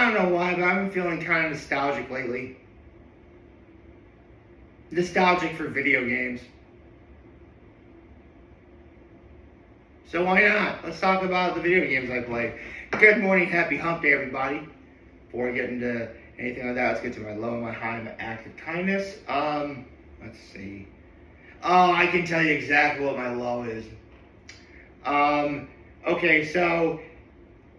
I don't know why, but I've been feeling kind of nostalgic lately. Nostalgic for video games. So why not? Let's talk about the video games I play. Good morning, happy hump day, everybody. Before I get into anything like that, let's get to my low, my high, my act of kindness. Let's see. Oh, I can tell you exactly what my low is. Okay, so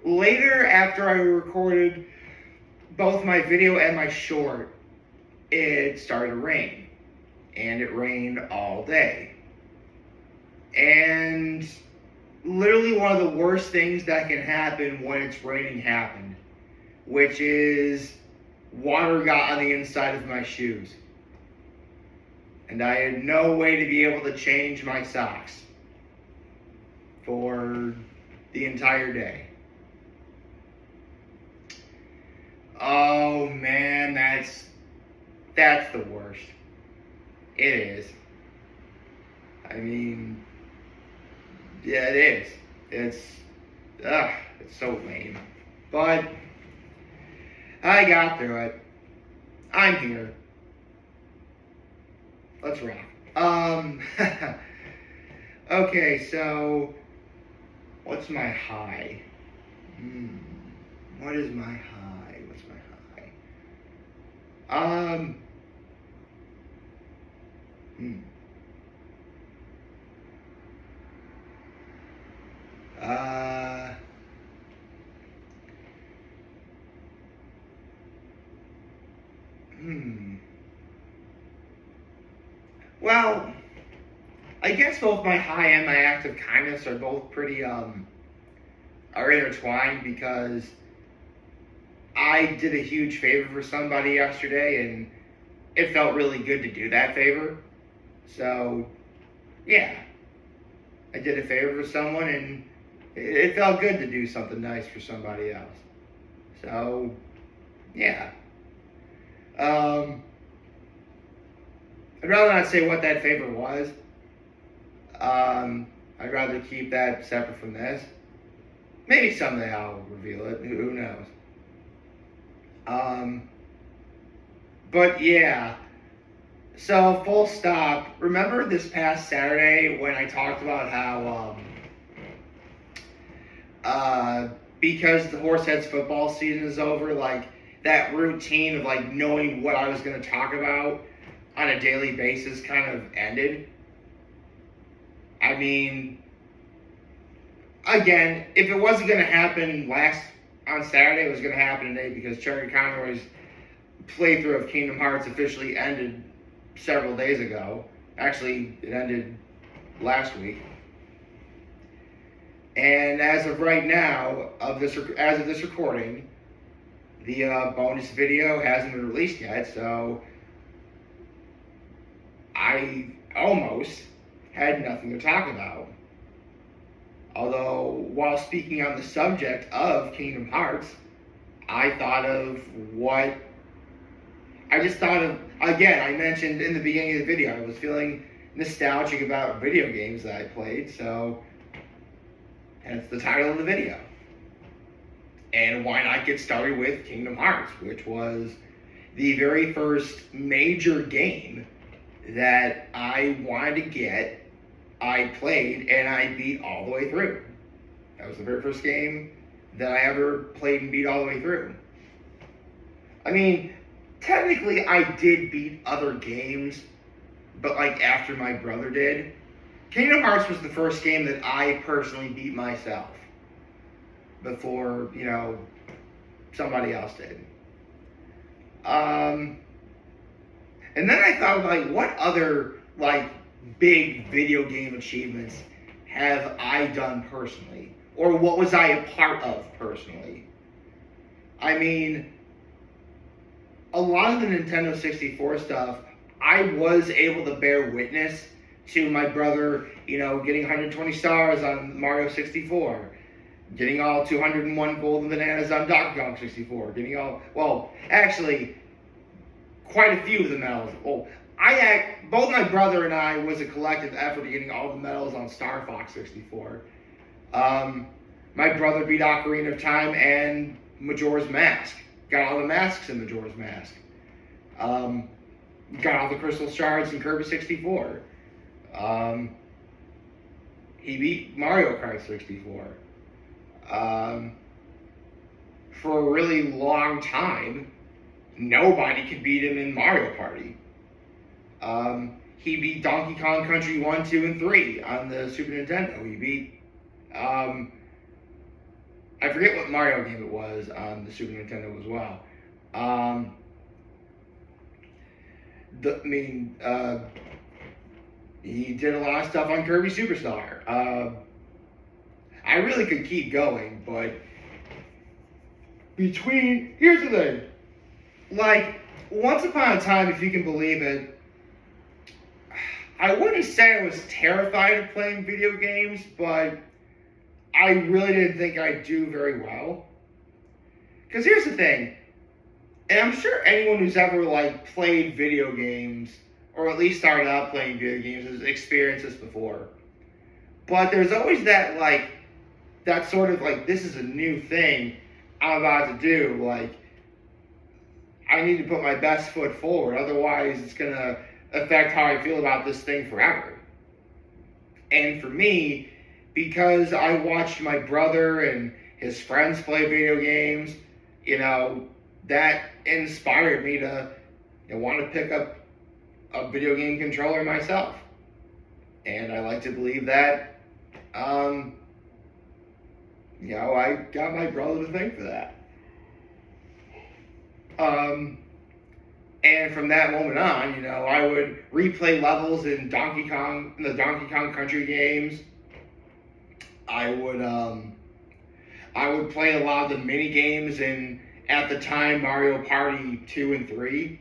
later after I recorded both my video and my short, it started to rain. And it rained all day. And literally one of the worst things that can happen when it's raining happened, which is water got on the inside of my shoes. And I had no way to be able to change my socks for the entire day. Oh man, that's the worst. It is. I mean, yeah, it is. It's so lame. But I got through it. I'm here. Let's rock. Okay, so what's my high? What is my high? What's my high? Well, I guess both my high and my act of kindness are both pretty, are intertwined because I did a huge favor for somebody yesterday and it felt really good to do that favor. So, yeah, I did a favor for someone and it felt good to do something nice for somebody else. So, yeah. I'd rather not say what that favor was. I'd rather keep that separate from this. Maybe someday I'll reveal it. Who knows? But yeah. So, full stop. Remember this past Saturday when I talked about how, because the Horseheads football season is over, like, that routine of, like, knowing what I was going to talk about on a daily basis kind of ended. I mean, again, if it wasn't going to happen on Saturday, it was going to happen today because Chuggaaconroy's playthrough of Kingdom Hearts officially ended several days ago. Actually, it ended last week. And as of right now, as of this recording, the bonus video hasn't been released yet, so I almost had nothing to talk about. Although, while speaking on the subject of Kingdom Hearts, I mentioned in the beginning of the video, I was feeling nostalgic about video games that I played, so that's the title of the video. And why not get started with Kingdom Hearts, which was the very first major game that I wanted to get, I played, and I beat all the way through. That was the very first game that I ever played and beat all the way through. I mean, technically I did beat other games, but like after my brother did. Kingdom Hearts was the first game that I personally beat myself before, somebody else did. And then I thought, like, what other, like, big video game achievements have I done personally? Or what was I a part of personally? I mean, a lot of the Nintendo 64 stuff, I was able to bear witness to my brother, getting 120 stars on Mario 64, getting all 201 golden bananas on Donkey Kong 64, actually, quite a few of the medals. Both my brother and I was a collective effort of getting all the medals on Star Fox 64. My brother beat Ocarina of Time and Majora's Mask. Got all the masks in Majora's Mask. Got all the crystal shards in Kirby 64. He beat Mario Kart 64. For a really long time, nobody could beat him in Mario Party. He beat Donkey Kong Country 1, 2, and 3 on the Super Nintendo. He beat, I forget what Mario game it was on the Super Nintendo as well. He did a lot of stuff on Kirby Superstar. I really could keep going, but here's the thing. Like, once upon a time, if you can believe it, I wouldn't say I was terrified of playing video games, but I really didn't think I'd do very well. Because here's the thing, and I'm sure anyone who's ever, like, played video games, or at least started out playing video games, has experienced this before. But there's always that, like, that sort of, like, this is a new thing I'm about to do. Like, I need to put my best foot forward, otherwise it's going to affect how I feel about this thing forever. And for me, because I watched my brother and his friends play video games, you know, that inspired me to want to pick up a video game controller myself. And I like to believe that, I got my brother to thank for that. And from that moment on, I would replay levels in the Donkey Kong Country games. I would play a lot of the mini games in, at the time, Mario Party 2 and 3.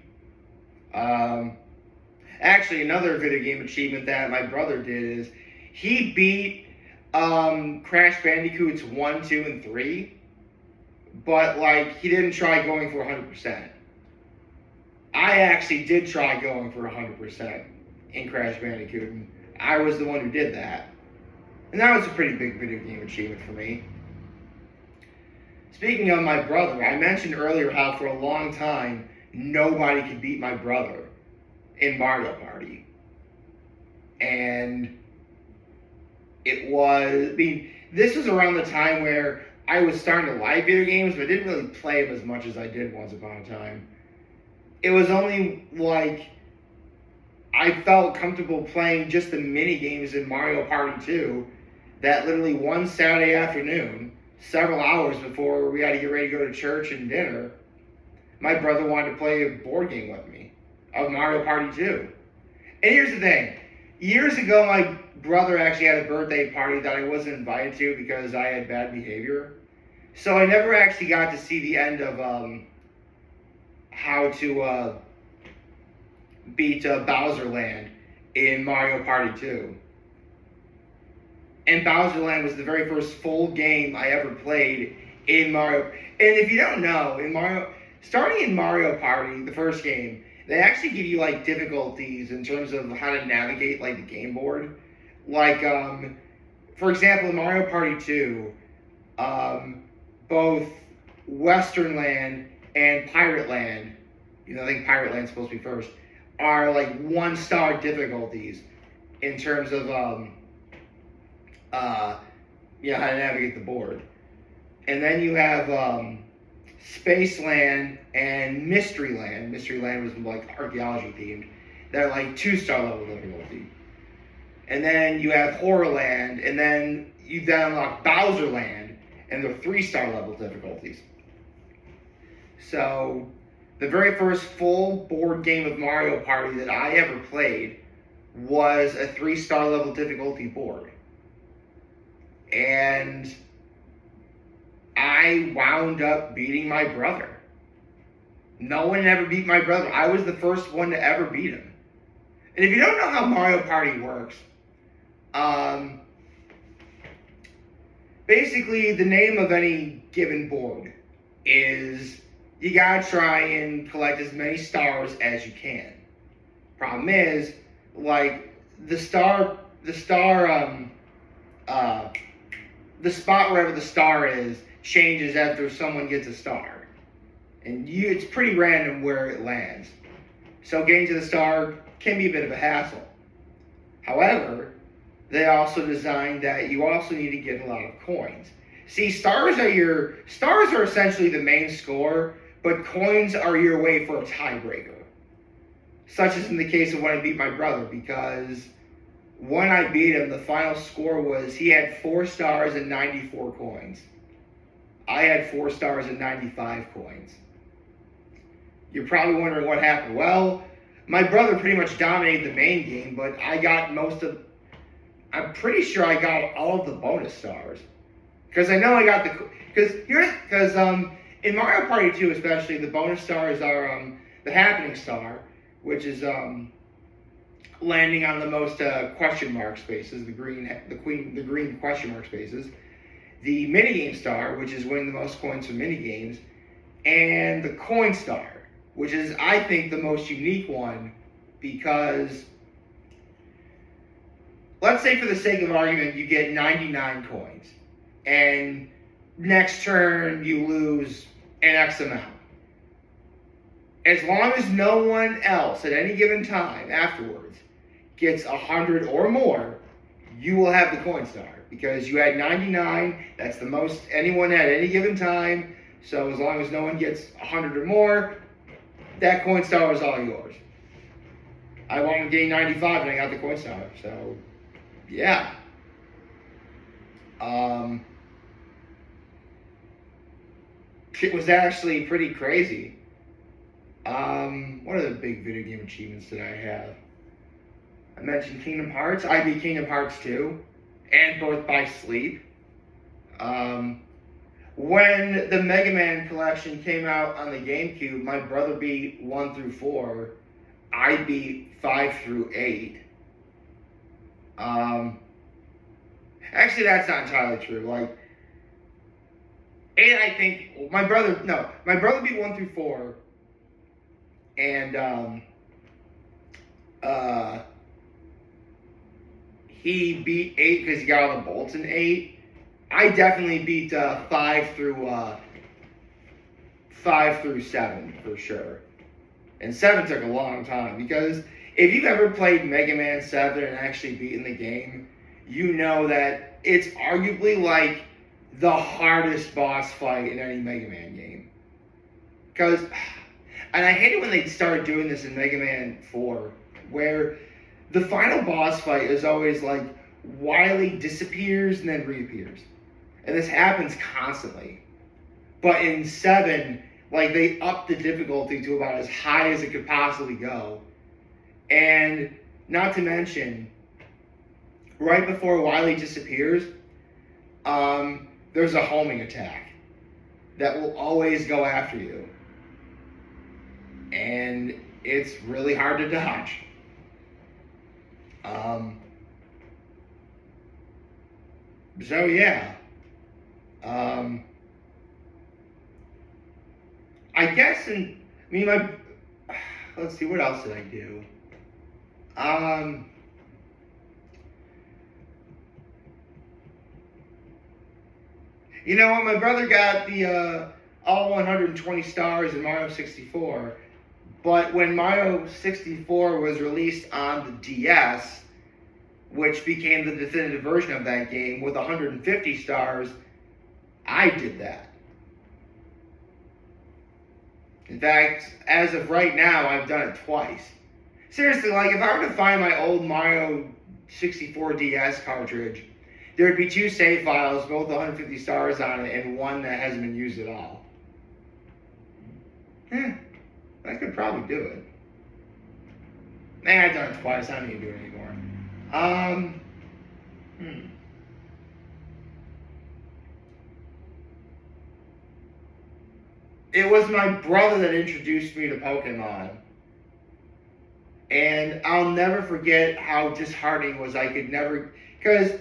Actually, another video game achievement that my brother did is he beat Crash Bandicoots 1, 2, and 3, but he didn't try going for 100%. I actually did try going for 100% in Crash Bandicoot, and I was the one who did that. And that was a pretty big video game achievement for me. Speaking of my brother, I mentioned earlier how for a long time, nobody could beat my brother in Mario Party. And this was around the time where I was starting to like video games, but I didn't really play them as much as I did once upon a time. It was only I felt comfortable playing just the mini games in Mario Party 2 that literally one Saturday afternoon, several hours before we had to get ready to go to church and dinner, my brother wanted to play a board game with me of Mario Party 2. And here's the thing. Years ago, my brother actually had a birthday party that I wasn't invited to because I had bad behavior. So I never actually got to see the end of how to beat Bowser Land in Mario Party 2. And Bowser Land was the very first full game I ever played in Mario. And if you don't know, starting in Mario Party, the first game, they actually give you difficulties in terms of how to navigate the game board. For example, in Mario Party 2, both Western Land and Pirate Land, I think Pirate Land's supposed to be first, are 1-star difficulties in terms of how to navigate the board. And then you have Space Land and Mystery Land. Mystery Land was archaeology themed. They're 2-star level difficulty. And then you have Horror Land, and then you unlock Bowser Land, and they're 3-star level difficulties. So the very first full board game of Mario Party that I ever played was a 3-star level difficulty board. And I wound up beating my brother. No one ever beat my brother. I was the first one to ever beat him. And if you don't know how Mario Party works, basically the name of any given board is you gotta try and collect as many stars as you can. Problem is, the spot wherever the star is changes after someone gets a star. and it's pretty random where it lands. So getting to the star can be a bit of a hassle. However, they also designed that you also need to get a lot of coins. See, stars are essentially the main score, but coins are your way for a tiebreaker. Such as in the case of when I beat my brother, because when I beat him, the final score was he had 4 stars and 94 coins. I had 4 stars and 95 coins. You're probably wondering what happened. Well, my brother pretty much dominated the main game, but I'm pretty sure I got all of the bonus stars. Because I know I got in Mario Party 2 especially, the bonus stars are the happening star, which is landing on the most question mark spaces, the green question mark spaces, the minigame star, which is winning the most coins from minigames, and the coin star, which is, I think, the most unique one, because let's say for the sake of argument you get 99 coins, and next turn you lose an X amount. As long as no one else at any given time afterwards gets 100 or more, you will have the coin star, because you had 99. That's the most anyone had at any given time. So as long as no one gets 100 or more, that coin star is all yours. I wanted to gain 95 and I got the coin star. So yeah. It was actually pretty crazy. What are the big video game achievements that I have? I mentioned Kingdom Hearts. I beat Kingdom Hearts 2 and Birth by Sleep. When the Mega Man collection came out on the GameCube, my brother beat 1 through 4. I beat 5 through 8. Actually, that's not entirely true. Like, 8, I think, my brother beat 1 through 4. And, he beat 8 because he got all the bolts in 8. I definitely beat 5 through 7 for sure. And 7 took a long time, because if you've ever played Mega Man 7 and actually beaten the game, you know that it's arguably like the hardest boss fight in any Mega Man game. And I hate it when they started doing this in Mega Man 4, where the final boss fight is always like Wily disappears and then reappears. And this happens constantly. But in 7, like, they upped the difficulty to about as high as it could possibly go. And not to mention, right before Wily disappears, there's a homing attack that will always go after you. And it's really hard to dodge. So yeah. I guess let's see, what else did I do? You know what, my brother got the all 120 stars in Mario 64, but when Mario 64 was released on the DS, which became the definitive version of that game with 150 stars, I did that. In fact, as of right now, I've done it twice. Seriously, like, if I were to find my old Mario 64 DS cartridge, there would be 2 save files, both 150 stars on it, and 1 that hasn't been used at all. I could probably do it. I've done it twice, I don't need to do it anymore. It was my brother that introduced me to Pokemon. And I'll never forget how disheartening it was. I could never... Because,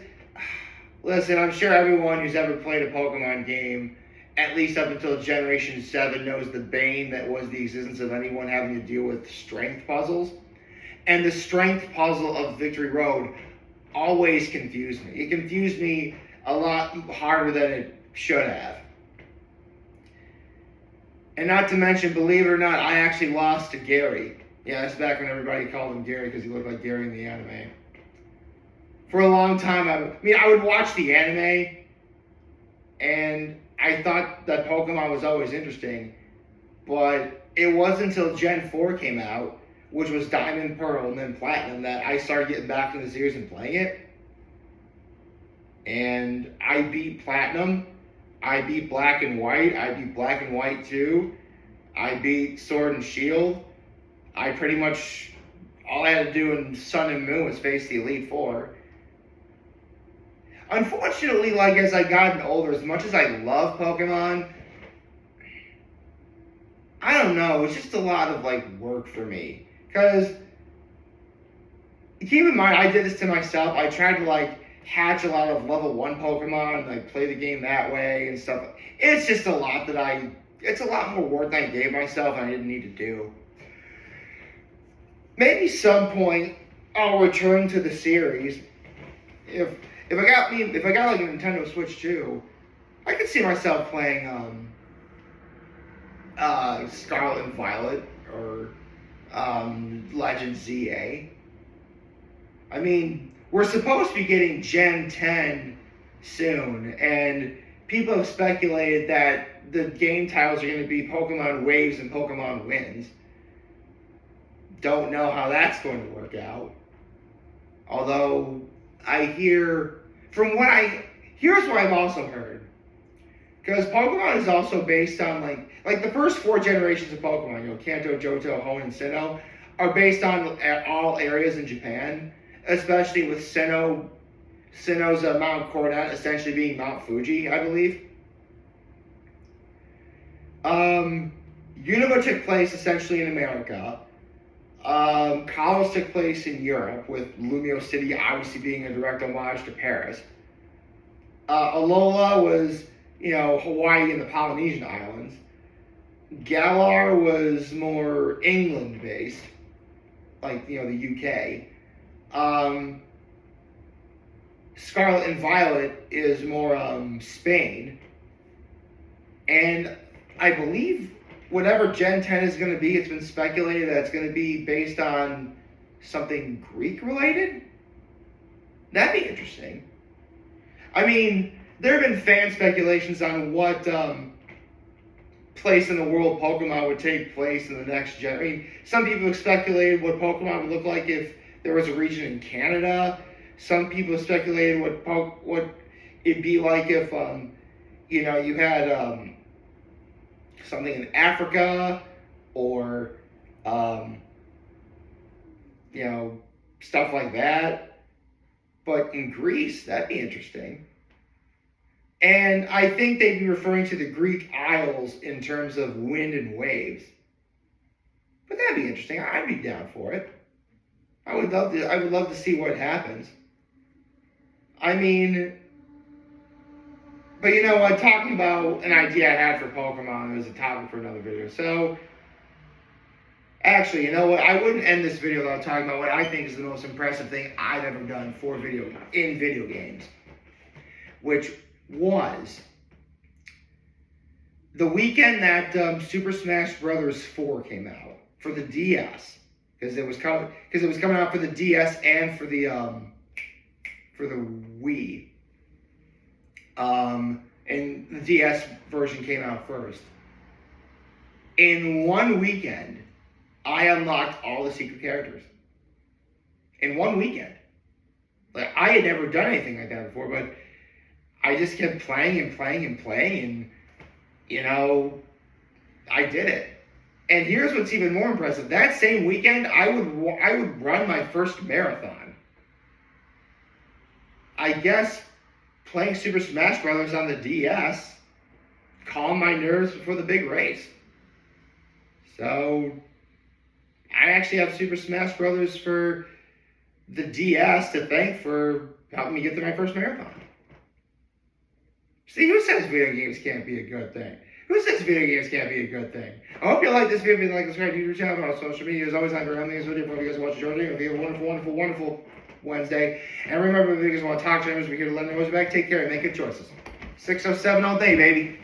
listen, I'm sure everyone who's ever played a Pokemon game, at least up until Generation 7, knows the bane that was the existence of anyone having to deal with strength puzzles. And the strength puzzle of Victory Road always confused me. It confused me a lot harder than it should have. And not to mention, believe it or not, I actually lost to Gary. Yeah, that's back when everybody called him Gary because he looked like Gary in the anime. For a long time, I would watch the anime, and I thought that Pokemon was always interesting, but it wasn't until Gen 4 came out, which was Diamond, Pearl, and then Platinum, that I started getting back into the series and playing it. And I beat Platinum, I beat Black and White, I beat Black and White 2, I beat Sword and Shield. I pretty much, all I had to do in Sun and Moon was face the Elite Four. Unfortunately, like, as I gotten older, as much as I love Pokemon, I don't know, it's just a lot of, like, work for me. Because, keep in mind, I did this to myself. I tried to, like, hatch a lot of level 1 Pokemon and, like, play the game that way and stuff. It's just a lot that it's a lot more work than I gave myself and I didn't need to do. Maybe some point I'll return to the series. If I got like a Nintendo Switch 2, I could see myself playing Scarlet and Violet or Legends ZA. I mean, we're supposed to be getting Gen 10 soon, and people have speculated that the game titles are going to be Pokemon Waves and Pokemon Winds. Don't know how that's going to work out. Although I hear, here's what I've also heard. Because Pokemon is also based on like the first 4 generations of Pokemon, Kanto, Johto, Hoenn, and Sinnoh, are based on all areas in Japan, especially with Sinnoh's Mount Coronet essentially being Mount Fuji, I believe. Unova took place essentially in America. Kalos took place in Europe, with Lumio City obviously being a direct homage to Paris. Alola was, Hawaii and the Polynesian Islands. Galar was more England-based, like, the UK. Scarlet and Violet is more Spain. And I believe whatever Gen 10 is going to be, it's been speculated that it's going to be based on something Greek-related. That'd be interesting. I mean, there have been fan speculations on what place in the world Pokemon would take place in the next gen. I mean, some people have speculated what Pokemon would look like if there was a region in Canada. Some people have speculated what it'd be like if, you had something in Africa or, stuff like that. But in Greece, that'd be interesting. And I think they'd be referring to the Greek Isles in terms of wind and waves. But that'd be interesting. I'd be down for it. I would love to see what happens. I mean, but you know what? Talking about an idea I had for Pokemon is a topic for another video. So, actually, you know what? I wouldn't end this video without talking about what I think is the most impressive thing I've ever done in video games, which was the weekend that Super Smash Bros. 4 came out for the DS, because it was coming out for the DS and for the Wii. And the DS version came out first. In one weekend, I unlocked all the secret characters. In one weekend. Like, I had never done anything like that before, but I just kept playing and playing and playing, and, I did it. And here's what's even more impressive. That same weekend, I would run my first marathon. I guess playing Super Smash Bros. On the DS calmed my nerves before the big race. So, I actually have Super Smash Bros. For the DS to thank for helping me get to my first marathon. See, who says video games can't be a good thing? Who says video games can't be a good thing? I hope you like this video. If you like this, subscribe to YouTube channel on social media. As always, I'm around this video. If you guys watch your video, have a wonderful, wonderful, wonderful Wednesday. And remember, if you guys want to talk to us, we're here to let them know what's back. Take care and make good choices. 607 all day, baby.